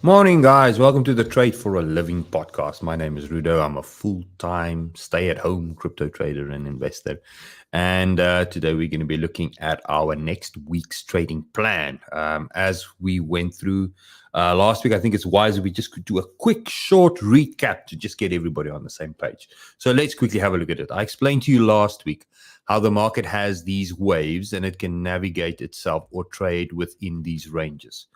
Morning, guys. Welcome to the Trade for a Living podcast. My name is Rudo. I'm a full-time stay-at-home crypto trader and investor. And today we're going to be looking at our next week's trading plan. As we went through last week, I think it's wise if we just could do a quick, short recap to just get everybody on the same page. So let's quickly have a look at it. I explained to you last week how the market has these waves and it can navigate itself or trade within these ranges.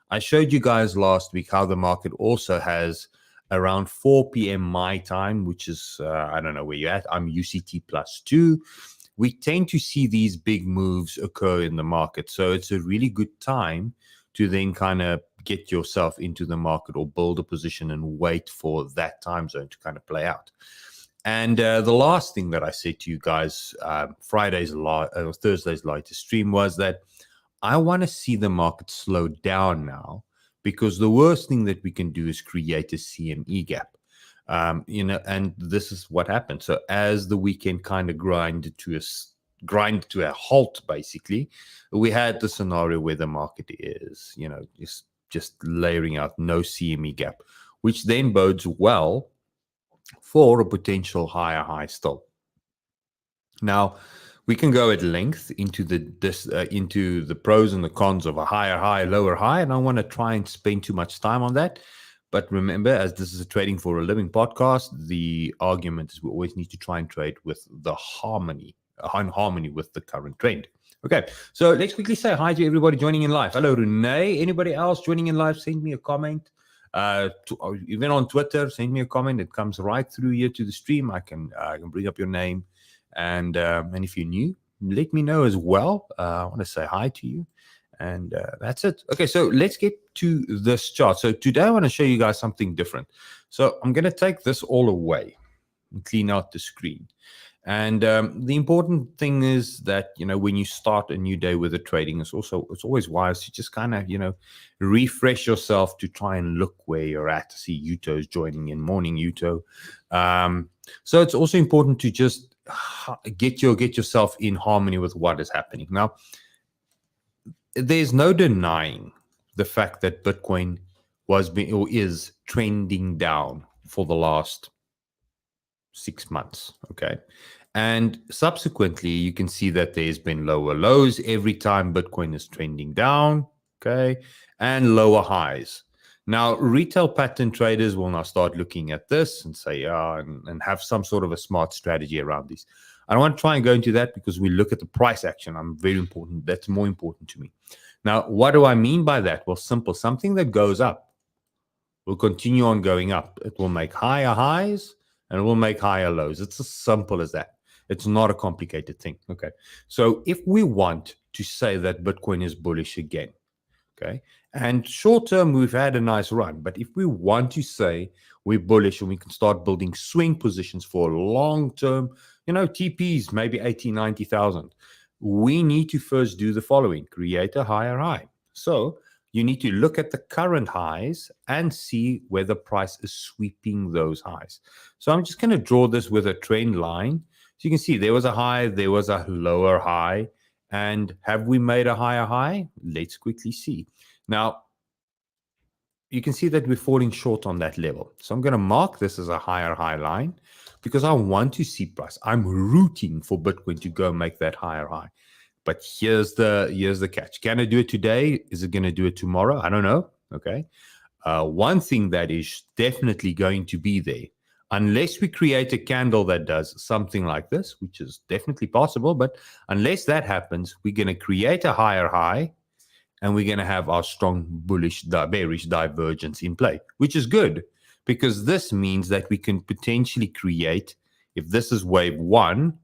I showed you guys last week how the market also has around 4 p.m. my time, which is, I don't know where you're at. I'm UCT +2. We tend to see these big moves occur in the market. So it's a really good time to then kind of get yourself into the market or build a position and wait for that time zone to kind of play out. And the last thing that I said to you guys, Thursday's latest stream was that I want to see the market slow down now, because the worst thing that we can do is create a CME gap. And this is what happened. So as the weekend kind of grind to a halt, basically, we had the scenario where the market is, just layering out no CME gap, which then bodes well for a potential higher high still. Now, we can go at length into the pros and the cons of a higher high, lower high, and I don't want to try and spend too much time on that. But remember, as this is a Trading for a Living podcast, the argument is we always need to try and trade with the harmony with the current trend. Okay, so let's quickly say hi to everybody joining in live. Hello, Renee. Anybody else joining in live, send me a comment. Even on Twitter, send me a comment. It comes right through here to the stream. I can bring up your name. And if you're new, let me know as well. I want to say hi to you. And that's it. Okay, so let's get to this chart. So today I want to show you guys something different. So I'm going to take this all away and clean out the screen. And the important thing is that, when you start a new day with the trading, it's always wise to just kind of, refresh yourself to try and look where you're at. I see Yuto's joining in. Morning, Yuto. So it's also important to just get yourself in harmony with what is happening. Now, there's no denying the fact that Bitcoin is trending down for the last 6 months. Okay. And subsequently, you can see that there's been lower lows every time Bitcoin is trending down. Okay. And lower highs. Now, retail pattern traders will now start looking at this and say, and have some sort of a smart strategy around these. I don't want to try and go into that because we look at the price action. I'm very important. That's more important to me. Now, what do I mean by that? Well, simple. Something that goes up will continue on going up. It will make higher highs and it will make higher lows. It's as simple as that. It's not a complicated thing. Okay. So if we want to say that Bitcoin is bullish again, okay, and short term, we've had a nice run. But if we want to say we're bullish and we can start building swing positions for long term, TPs, maybe 80, 90,000, we need to first do the following: create a higher high. So you need to look at the current highs and see where the price is sweeping those highs. So I'm just going to draw this with a trend line. So you can see there was a high, there was a lower high. And have we made a higher high? Let's quickly see. Now, you can see that we're falling short on that level. So I'm going to mark this as a higher high line because I want to see price. I'm rooting for Bitcoin to go make that higher high. But here's the catch. Can I do it today? Is it going to do it tomorrow? I don't know. Okay. One thing that is definitely going to be there, unless we create a candle that does something like this, which is definitely possible, but unless that happens, we're going to create a higher high and we're going to have our strong bearish divergence in play, which is good because this means that we can potentially create, if this is wave one,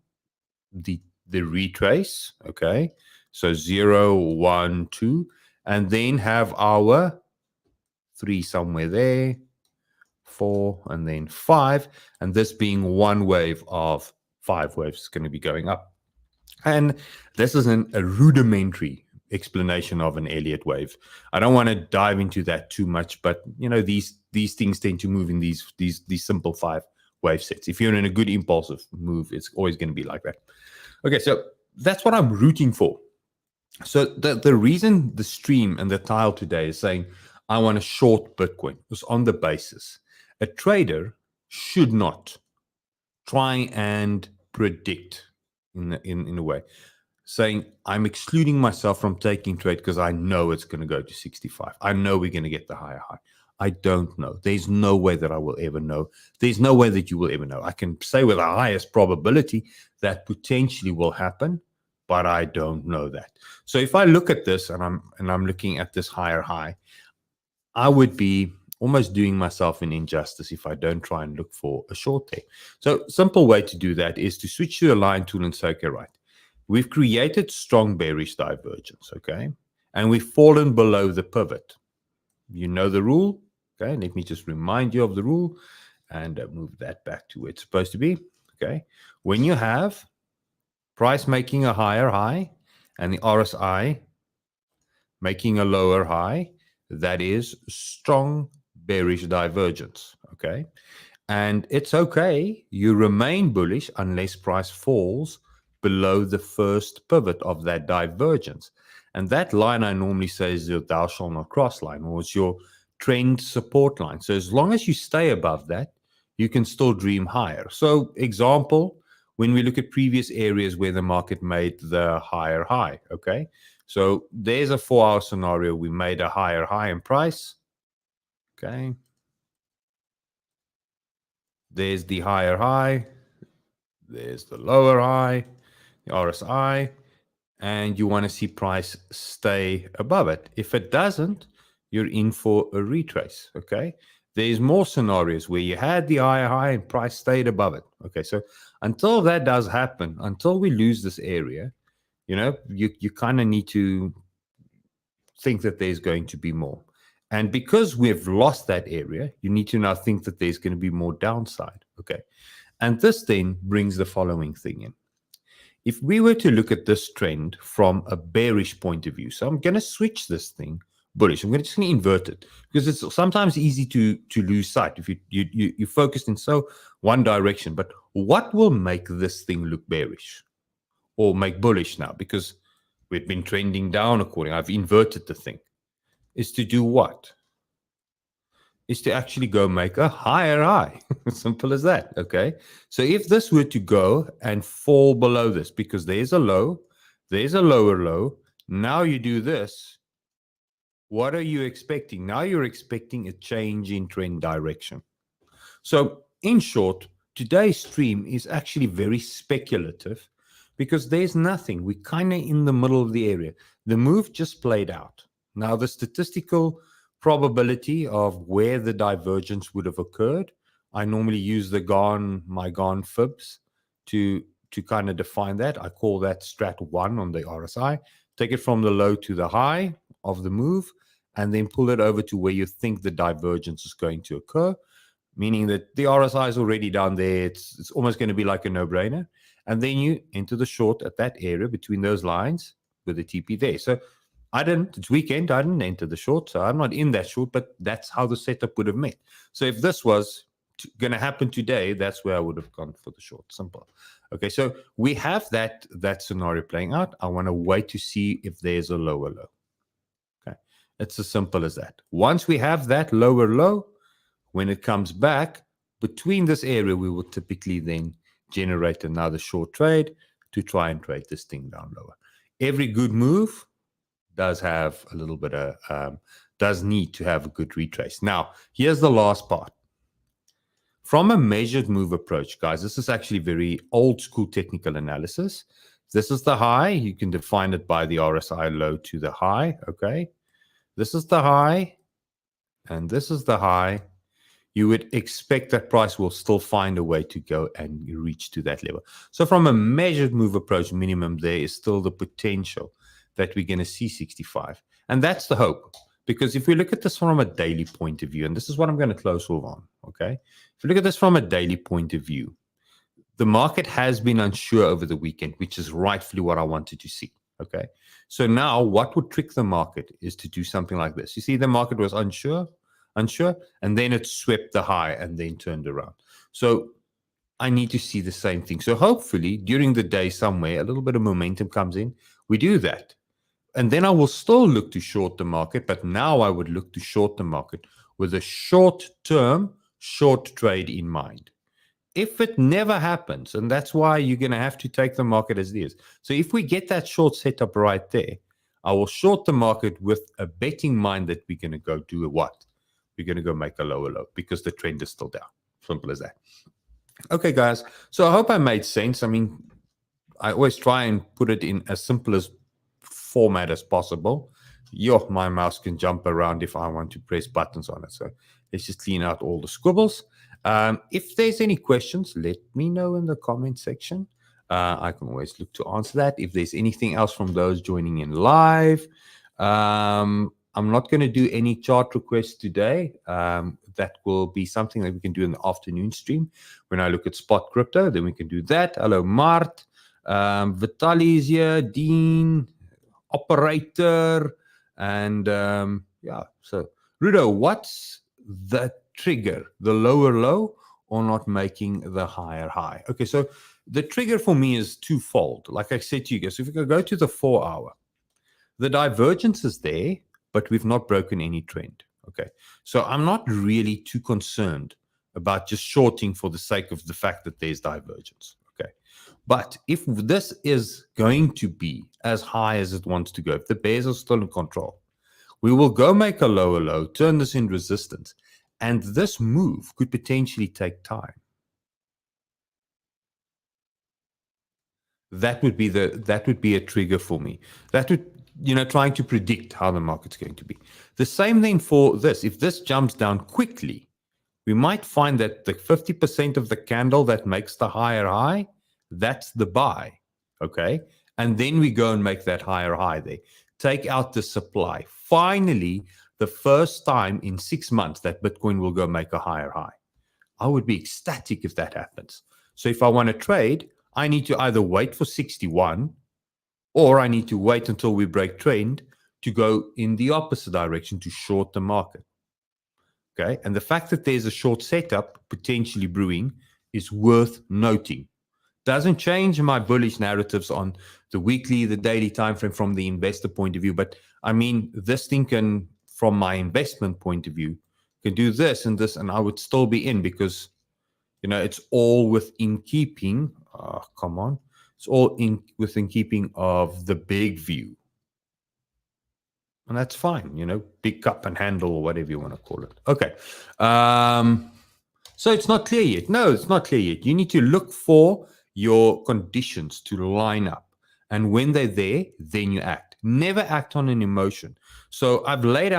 the retrace, okay? So 0, 1, 2, and then have our 3 somewhere there, 4, and then 5, and this being one wave of 5 waves is going to be going up. And this is a rudimentary explanation of an Elliott wave. I don't want to dive into that too much, but these things tend to move in these simple 5 wave sets. If you're in a good impulsive move, it's always going to be like that. Okay, so that's what I'm rooting for. So the reason the stream and the tile today is saying I want to short Bitcoin. It's on the basis. A trader should not try and predict in a way, saying I'm excluding myself from taking trade because I know it's going to go to 65. I know we're going to get the higher high. I don't know. There's no way that I will ever know. There's no way that you will ever know. I can say with the highest probability that potentially will happen, but I don't know that. So if I look at this and I'm looking at this higher high, I would be almost doing myself an injustice if I don't try and look for a short there. So simple way to do that is to switch to a line tool and say, okay, right, we've created strong bearish divergence, okay? And we've fallen below the pivot. You know the rule, okay? Let me just remind you of the rule and move that back to where it's supposed to be, okay? When you have price making a higher high and the RSI making a lower high, that is strong bearish divergence, okay? And it's okay, you remain bullish unless price falls below the first pivot of that divergence. And that line I normally say is your thou shall not cross line, or it's your trend support line. So as long as you stay above that, you can still dream higher. So example, when we look at previous areas where the market made the higher high, okay? So there's a 4-hour scenario. We made a higher high in price, okay? There's the higher high. There's the lower high, the RSI, and you want to see price stay above it. If it doesn't, you're in for a retrace, okay? There's more scenarios where you had the higher high and price stayed above it, okay? So until that does happen, until we lose this area, you know, you kind of need to think that there's going to be more. And because we've lost that area, you need to now think that there's going to be more downside, okay? And this then brings the following thing in. If we were to look at this trend from a bearish point of view, so I'm going to switch this thing bullish. I'm just going to invert it because it's sometimes easy to lose sight if you focused in so one direction. But what will make this thing look bearish or make bullish now? Because we've been trending down according. I've inverted the thing. Is to do what? Is to actually go make a higher high. Simple as that, okay? So if this were to go and fall below this, because there's a low, there's a lower low, now you do this, what are you expecting? Now you're expecting a change in trend direction. So in short, today's stream is actually very speculative because there's nothing. We're kind of in the middle of the area. The move just played out. Now the statistical probability of where the divergence would have occurred, I normally use the my Gann fibs to kind of define that. I call that strat 1 on the RSI. Take it from the low to the high of the move and then pull it over to where you think the divergence is going to occur, meaning that the RSI is already down there. It's almost going to be like a no-brainer. And then you enter the short at that area between those lines with the TP there. So it's weekend, I didn't enter the short, so I'm not in that short, but that's how the setup would have met. So if this was going to happen today, that's where I would have gone for the short. Simple. Okay, so we have that scenario playing out. I want to wait to see if there's a lower low. Okay, it's as simple as that. Once we have that lower low, when it comes back between this area, we will typically then generate another short trade to try and trade this thing down lower. Every good move does have a little bit of, does need to have a good retrace. Now, here's the last part. From a measured move approach, guys, this is actually very old school technical analysis. This is the high. You can define it by the RSI low to the high, okay? This is the high, and this is the high. You would expect that price will still find a way to go and reach to that level. So from a measured move approach minimum, there is still the potential that we're going to see 65. And that's the hope. Because if we look at this from a daily point of view, and this is what I'm going to close off on, okay? If you look at this from a daily point of view, the market has been unsure over the weekend, which is rightfully what I wanted to see, okay? So now what would trick the market is to do something like this. You see, the market was unsure, and then it swept the high and then turned around. So I need to see the same thing. So hopefully during the day somewhere, a little bit of momentum comes in. We do that. and then I will still look to short the market, but now I would look to short the market with a short-term, short trade in mind. If it never happens, and that's why you're going to have to take the market as it is. So if we get that short setup right there, I will short the market with a betting mind that we're going to go do a what? We're going to go make a lower low because the trend is still down. Simple as that. Okay, guys. So I hope I made sense. I mean, I always try and put it in as simple as format as possible. My mouse can jump around if I want to press buttons on it. So let's just clean out all the scribbles. If there's any questions, let me know in the comment section. I can always look to answer that. If there's anything else from those joining in live, I'm not going to do any chart requests today. That will be something that we can do in the afternoon stream. When I look at spot crypto, then we can do that. Hello, Mart. Vitaly is here, Dean, operator, and yeah. So, Rudo, what's the trigger? The lower low or not making the higher high? Okay, so the trigger for me is twofold. Like I said to you guys, if we go to the 4 hour, the divergence is there, but we've not broken any trend. Okay, so I'm not really too concerned about just shorting for the sake of the fact that there's divergence. Okay, but if this is going to be as high as it wants to go, if the bears are still in control, we will go make a lower low, turn this in resistance, and this move could potentially take time. That would be a trigger for me. That would, trying to predict how the market's going to be. The same thing for this. If this jumps down quickly, we might find that the 50% of the candle that makes the higher high, that's the buy, okay? And then we go and make that higher high there. Take out the supply. Finally, the first time in 6 months that Bitcoin will go make a higher high. I would be ecstatic if that happens. So if I want to trade, I need to either wait for 61 or I need to wait until we break trend to go in the opposite direction to short the market. Okay, and the fact that there's a short setup potentially brewing is worth noting. Doesn't change my bullish narratives on the weekly, the daily time frame from the investor point of view. But I mean, this thing can, from my investment point of view, can do this and this, and I would still be in because, it's all within keeping. Oh, come on. It's all within keeping of the big view. And that's fine, big cup and handle or whatever you want to call it. Okay. So it's not clear yet. No, it's not clear yet. You need to look for your conditions to line up. And when they're there, then you act. Never act on an emotion. So I laid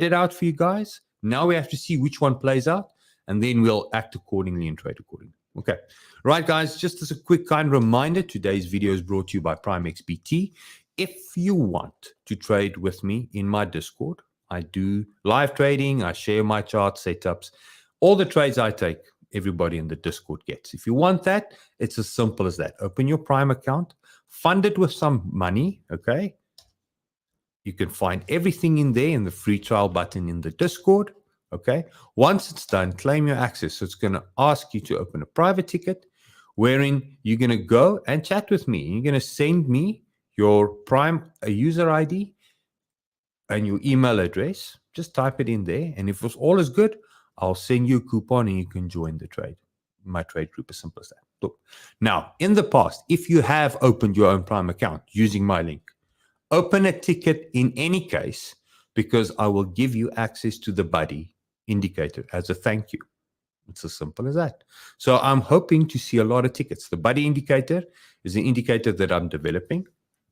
it out for you guys. Now we have to see which one plays out, and then we'll act accordingly and trade accordingly. Okay. Right, guys, just as a quick kind reminder, today's video is brought to you by PrimeXBT. If you want to trade with me in my Discord, I do live trading. I share my chart setups. All the trades I take, everybody in the Discord gets. If you want that, it's as simple as that. Open your Prime account, fund it with some money, okay? You can find everything in there in the free trial button in the Discord, okay? Once it's done, claim your access. So it's going to ask you to open a private ticket wherein you're going to go and chat with me. You're going to send me your Prime user ID and your email address. Just type it in there. And if all is good, I'll send you a coupon and you can join the trade. My trade group, as simple as that. Look. Now, in the past, if you have opened your own Prime account using my link, open a ticket in any case because I will give you access to the buddy indicator as a thank you. It's as simple as that. So I'm hoping to see a lot of tickets. The buddy indicator is an indicator that I'm developing.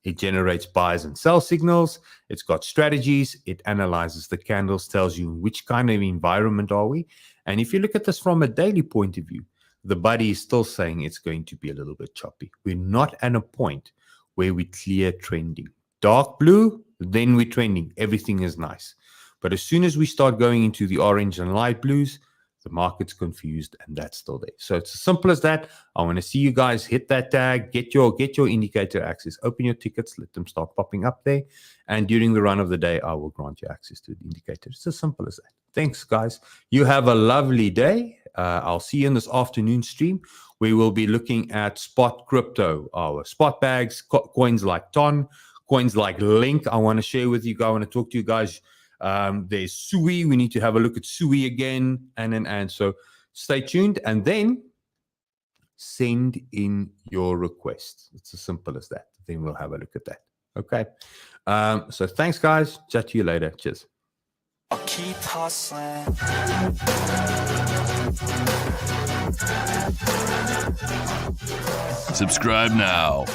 It generates buys and sell signals. It's got strategies. It analyzes the candles, tells you which kind of environment are we. And if you look at this from a daily point of view, the buddy is still saying it's going to be a little bit choppy. We're not at a point where we clear trending. Dark blue, then we're trending. Everything is nice. But as soon as we start going into the orange and light blues, the market's confused, and that's still there. So it's as simple as that. I want to see you guys hit that tag, get your indicator access, open your tickets, let them start popping up there. And during the run of the day, I will grant you access to the indicator. It's as simple as that. Thanks, guys. You have a lovely day. I'll see you in this afternoon stream. We will be looking at spot crypto, our spot bags, coins like TON, coins like Link, I want to share with you guys. I want to talk to you guys. There's Sui. We need to have a look at Sui again. And so stay tuned. And then send in your request. It's as simple as that. Then we'll have a look at that. Okay. So thanks, guys. Chat to you later. Cheers. I'll keep hustling. Subscribe now.